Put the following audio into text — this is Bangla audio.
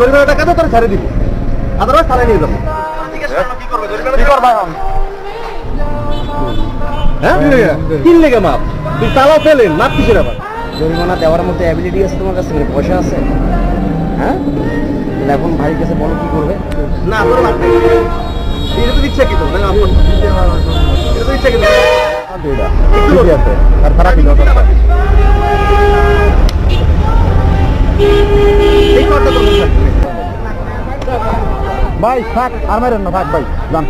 জরিমানা টাকা তো তোর ছেড়ে দিব, আদারওয়াইজ থানায় নিয়ে যাবো। কি করবা এখন? হ্যাঁ তিন লেগে মাপ, তুই তালাও ফেলেন, মাপ কিসের আবার? জরিমানা দেওয়ার মতো অ্যাবিলিটি আছে তোমার কাছে, মানে পয়সা আছে? হ্যাঁ, তাহলে এখন ভাইয়ের কাছে বলো কি করবে। না তোর মাপ নেই, এটা তো ইচ্ছা কি তো, এটা তো ইচ্ছা কি আর খারাপ কি দরকার? ভাই থাক আর মারেন না, থাক ভাই যান।